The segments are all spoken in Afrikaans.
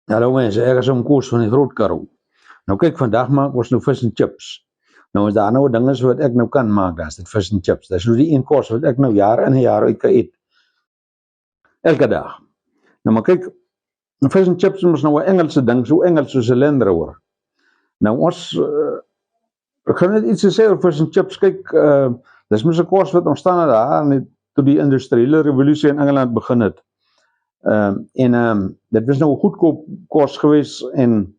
Hallo mensen, ergens om koers van die grootkarrel. Nou kyk, vandag maak ons nou vis en chips. Nou as daar nou 'n ding is wat ek nou kan maak, dan is dit vis en chips. Dis nou die een kos wat ek nou jaar in en jaar uit kan eet. Elke dag. Nou maar kyk, vis en chips is nou 'n Engelse ding, so Engels soos 'n Land Rover. Nou ons ek gaan net iets sê oor vis en chips. Kyk, dis mos 'n kos wat ontstaan het daar net toe die industriële revolusie in Engeland begin het. Dit was nou 'n goedkoop kos gewees en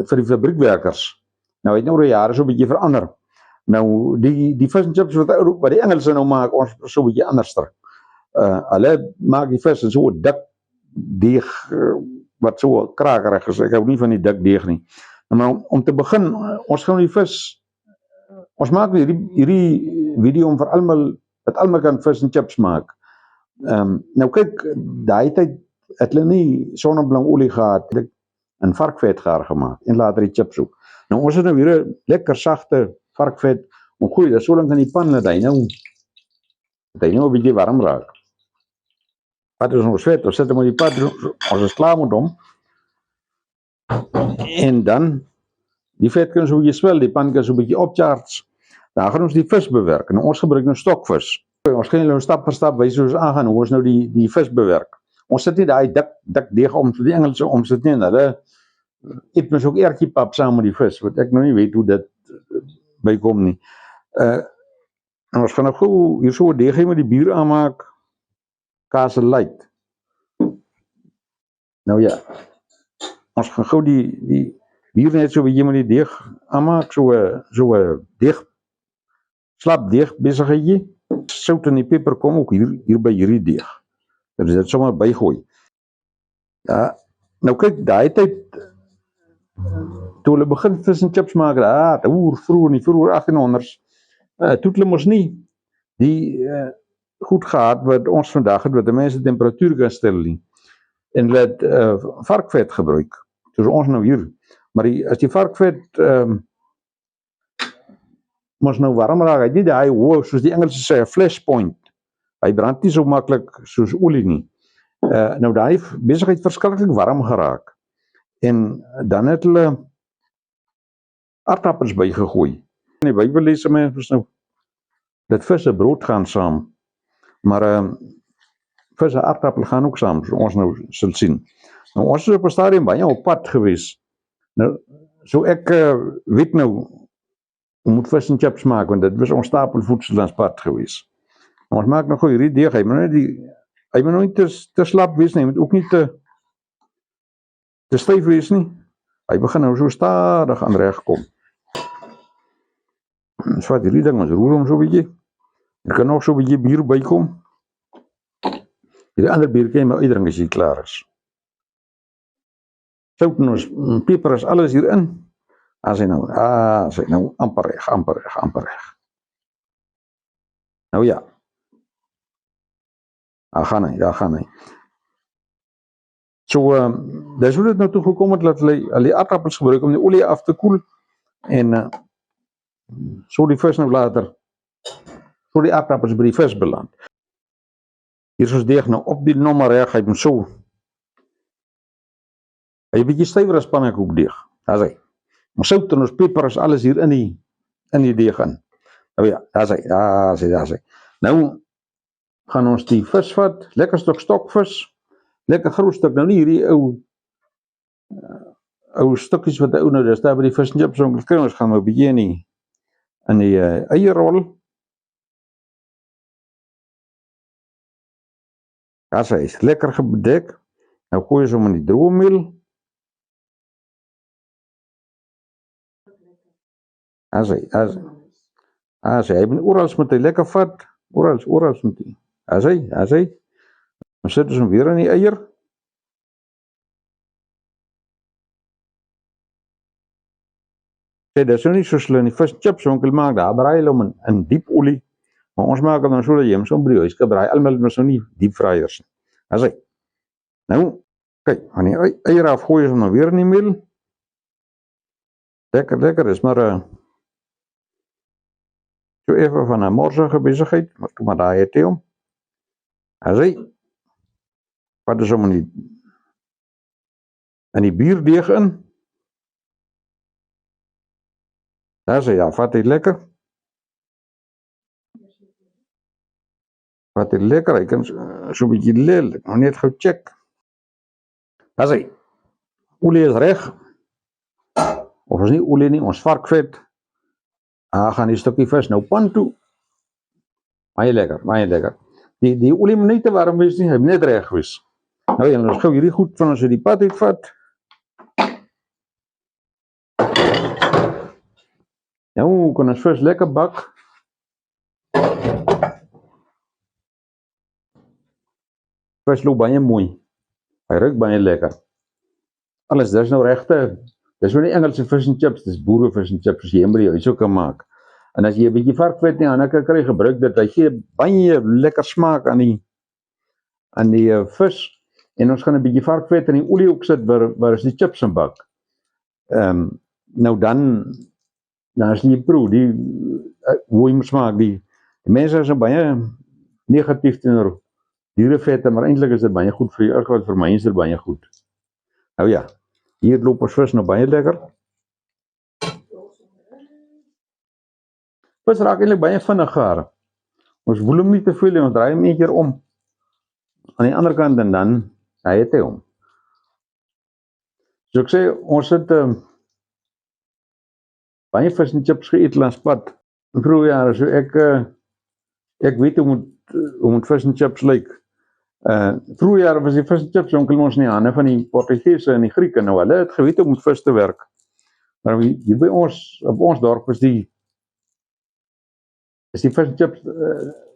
vir die fabriekwerkers. Nou het nou oor die jare so 'n bietjie verander. Nou die vis en chips wat die Engelse nou maak, ons so 'n bietjie anderster. Hulle maak die vis in so 'n dik deeg wat so krakerig is. Ek hou nie van die dik deeg nie. Maar om te begin, ons gaan die vis, ons maak hierdie video om vir almal dat almal kan vis en chips maak. Nou kyk, daai tyd het hulle nie sonneblaarolie gehad, in varkvet gaar gemaak en later die chips ook. Nou ons het nou hier 'n lekker sagte varkvet gooi dit so lank in die pan dat hy nou 'n bietjie warm raak. Wat is ons vet? Ons sit hom op die pad, ons is klaar met hom. En dan die vet kan so 'n bietjie swel, die pan kan so 'n bietjie opcharge. Dan gaan ons die vis bewerk. Nou ons gebruik nou stokvis. Ons gaan nou stap vir stap wys hoe ons aangaan, hoe ons nou die vis bewerk. Ons sit nie daai dik deeg om so die Engelse om sit nie en hulle eet mens ook ertjiepap saam met die vis, wat ek nou nie weet hoe dit bykom nie. En ons gaan nou gou hier so 'n deegie met die bier aanmaak. Kaas light. Nou ja. Ons gaan gou die bier net so 'n bietjie met die deeg aanmaak, so 'n deeg slap deeg besigheidjie. Sout en die peper kom ook hier by hierdie deeg. Dus dit sommer bygooi. Ja, nou kyk, daai tyd toe hulle begin vis en chips maak, vroeër in die vroeë 1800s, toe hulle mos nie die goed gehad wat ons vandag het, wat die mense temperatuur kan stel nie. En hulle het varkvet gebruik. Soos ons nou hier. Maar as die varkvet mos nou warm raak, hy nie daai hoë, soos die Engelse sê, 'n flash point. Hy brand nie so maklik soos olie nie. Nou daai besigheid verskriklik warm geraak. En dan het hulle aardappels bygegooi. In die Bybel lees mense nou dat vis en brood gaan saam. Maar vis en aardappel gaan ook saam, so ons nou sal sien. Nou ons is op 'n stadium baie op pad gewees. Nou so ek weet nou ons moet vis en chips maak, want dit was ons stapelvoedsel aan pad gewees. Ons maak nog gou hierdie deeg, hy moet nou nie te slap wees nie, hy moet ook nie te styf wees nie. Hy begin nou so stadig aan reg kom. So wat hierdie ding, ons roer hom so 'n bietjie. Er kan nog so 'n bietjie bier bykom. Hierdie ander bier kan jy maar uitdrink as jy klaar is. Sout en ons peper is alles hierin. As hy nou amper reg. Nou ja. Daar gaan hy. So, dis hoe dit nou toe gekom het, dat hulle die aardappels gebruik om die olie af te koel, en so die vis nou later, so die aardappels by die vis beland. Hier is ons deeg nou op die nommer reg, hy moet so, hy 'n bietjie stywer as pannekoekdeeg, daar is hy. Ons sout en ons peper is alles hier in die deeg in. Nou ja, daar is hy. Nou gaan ons die vis vat, lekker stuk stokvis, lekker groot stuk, nou nie hierdie ou stukkies wat ou nou, dis daar by die vis en chips, ons gaan nou 'n bietjie in die eierrol. Daar is hy, lekker gebedek. Nou gooi ons hom in die droommeel. As hy moet oral moet hy lekker vat, oral moet hy. As hy. Dan sit ons hom weer in die eier. Dit is nou nie soos hulle in die vis chips winkel maak, daar braai hulle hom in diep olie. Maar ons maak hom dan so dat jy hom so by die huis kan braai. Almal het mos nou nie diep fryers nie. As hy. Nou, kyk, aan die eier af gooi ons hom nou weer in die meel. Lekker, is maar so even van 'n morsige besigheid, maar daai het hy hom. As hy. Wat is hom in die En die bierdeeg in. Daar sê ja, vat hy lekker. Vat hy lekker, hy kan so 'n bietjie lel, nog net gou check. Daar sê olie is reg. Of is nie olie nie, ons varkvet. Gaan die stukkie vis nou pan toe. Baie lekker, baie lekker. Die olie moet nie te warm wees nie, hy moet net reg wees. Nou ja, ons gou hierdie goed van ons uit die pad uitvat. Nou kan ons vis lekker bak. Vis loop baie mooi. Hy ruik baie lekker. Alles, dis nou regte. Dis nou nie Engelse fish and chips, dis boere fish and chips as jy by die huis ook kan maak. En as jy 'n bietjie varkvet nie aan kan kry, gebruik dit. Hy gee baie lekker smaak aan die vis. En ons gaan 'n bietjie varkvet in die olie ook sit waar is die chips in bak. Nou dan as jy proe hoe jy moet smaak, die mense is baie negatief teenoor dierevette, maar eintlik is dit baie goed vir jou, wat vir my is dit baie goed. Nou ja, hier loop ons vis nou baie lekker. Vis raak eintlik baie vinnig gaar. Ons woel hom nie te veel, ons draai hom een keer om aan die ander kant en dan het hy hom. So ek sê, ons het baie vis en chips geëet langs pad. In vroeë jare, so ek weet hoe moet vis en chips lyk. Vroeë jare was die vis en chips onkel ons in die hande van die Portugese en die Grieke. Nou, hulle het geweet om met vis te werk. Maar hier by ons, op ons dorp is die vis en chips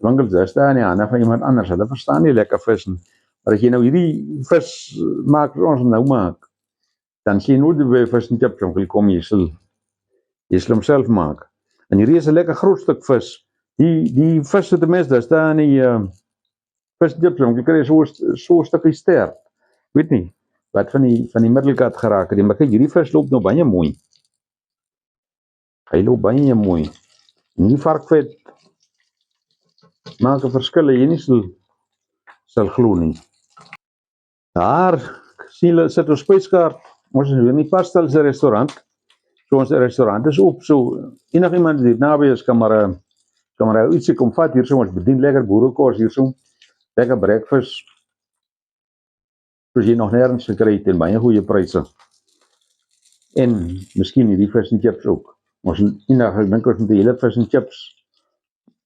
winkels is daar in die hande van iemand anders. Hulle verstaan nie lekker vis nie. Maar as jy nou hierdie vis maak, ons nou maak, dan sê jy nooit by vis en chips onkel kom, jy sal hom self maak. En hierdie is 'n lekker groot stuk vis. Die vis wat die mens daar in die vis en chips onkel kry so 'n stukkie ster. Weet nie, wat van die middelkat geraak het. Maar kyk, hierdie vis loop nou baie mooi. Hy loop baie mooi. En die varkvet maak 'n verskil, jy nie sal glo nie. Daar sien jy sit ons spyskaart. Ons is weer in die Pastels restaurant. So ons restaurant is op, so enigiemand wat naby is kan maar ietsie kom vat hier so, ons bedien lekker boerekos hier so. Lekker breakfast. Soos jy nog nêrens gekry het en baie goeie pryse. En miskien hierdie vis en chips ook. Ons eendag dink ons moet 'n hele vis en chips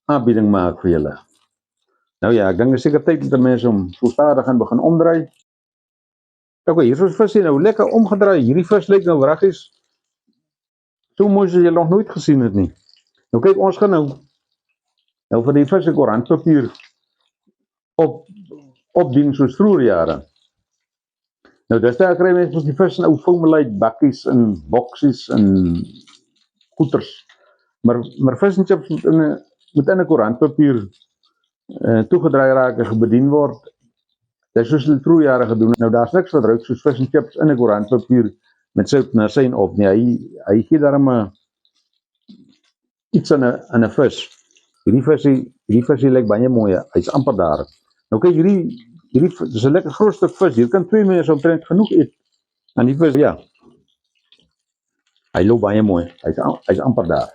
aanbieding maak vir julle. Nou ja, ek dink is seker tyd dat mense om so stadig gaan begin omdraai. Ok, hier is ons vis nou lekker omgedraai. Hierdie vis lyk nou wraggies so mooi as jy nog nooit gesien het nie. Nou kyk, ons gaan nou vir die vis en koerantpapier opdien soos vroeër jare. Nou dis daar kry mense die vis in ou foamlight bakkies en boksies en goeters. Maar vis en chips moet in 'n koerantpapier toegedraai raak en gebedien word. Dit is soos hulle vroeër jare gedoen. Nou daar's niks wat ruik soos vis en chips in 'n koerantpapier met sout en asyn op nie. Hy gee daarom iets aan 'n vis. Hierdie visie lyk baie mooi. Hy's amper daar. Nou kyk hierdie dis 'n lekker groot stuk vis. Hier kan 2 mense omtrent genoeg eet. En die vis, ja. Hy loop baie mooi. Hy's amper daar.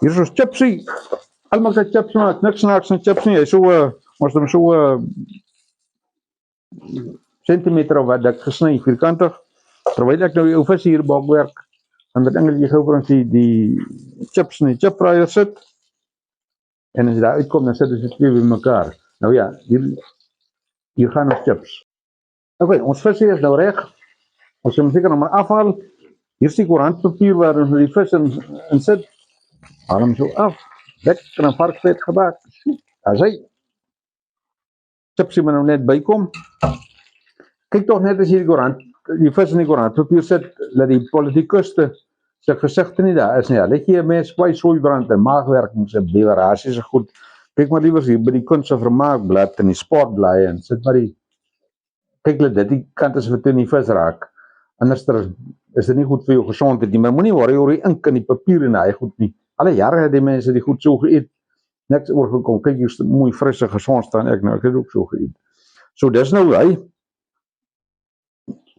Hier is ons chipsie. Almal kan chips maak. Niks snaaks en chips nie. Hy so ons het hom so centimeter of wat dik gesny, vierkantig. Terwyl ek nou die ou vis hier bakwerk, dan met Engeltjie gou vir ons die chips in die chipfryer sit. En as jy daar uitkom, dan sit ons die twee by mekaar. Nou ja, hier gaan ons chips. Ok, ons vis hier is nou reg. Ons moet seker nog maar afhaal. Hier is die koerantpapier waar ons die vis in sit. Haal hom so af. Lekker en varkvet gebak. Daar is hy. Chipsie moet nou net bykom. Kyk toch net as jy die vis in die koerantpapier sit, dat die politikuste sy gesigte nie daar is nie. Hulle gee mense baie soeibrand en maagwerkings en bewerasies en goed. Kyk maar liewer hier by die Kunst en Vermaakblad en die Sportblaai en sit maar kyk dit die kant is wat in die vis raak. Anders is dit nie goed vir jou gesondheid nie, maar moenie worry oor die ink in die papier en die goed nie. Alle jare het die mense die goed so geëet. Niks oorgekom. Kyk hier is mooi frisse gesond staan ek nou. Ek het ook so geëet. So dis nou hy.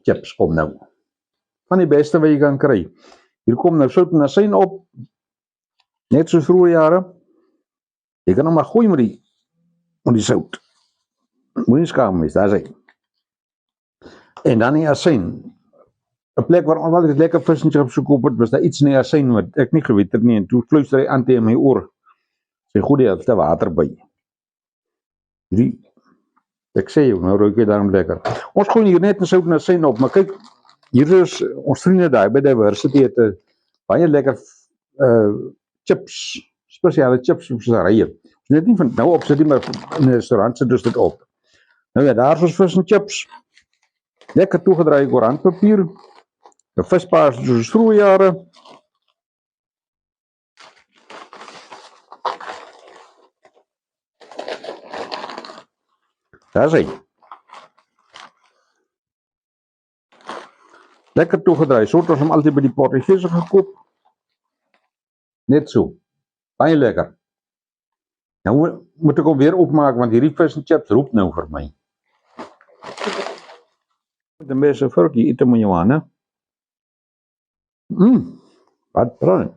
chips kom nou. Van die beste wat jy kan kry. Hier kom nou sout en asyn op. Net soos vroeë jare. Jy kan hom maar gooi met die sout. Moenie skaam wees, daar is hy. En dan die asyn. 'n plek waar ons altyd lekker vis en chips gekoop het, was daar iets in die asyn wat ek nie geweet het nie, en toe fluister hy aan teen my oor. Sy goeie helfte water by. Ek sê jou, nou ruik jy daarom lekker. Ons gooi hier net 'n sout en asyn op, maar kyk, hier is ons vriende daar by Diversity het 'n baie lekker chips, spesiale chips visserye. Net nie van nou op sit nie, maar in 'n restaurant sit dus dit op. Nou ja, daar is ons vis en chips. Lekker toegedraai koerantpapier. 'n vispaas soos vroeë jare. Daar is hy. Lekker toegedraai, so het ons hom altyd by die Portugese gekoop. Net so. Baie lekker. Nou moet ek hom weer opmaak, want hierdie vis en chips roep nou vir my. Met 'n mes en vorkie eet hom in jou hande. Wat bruin.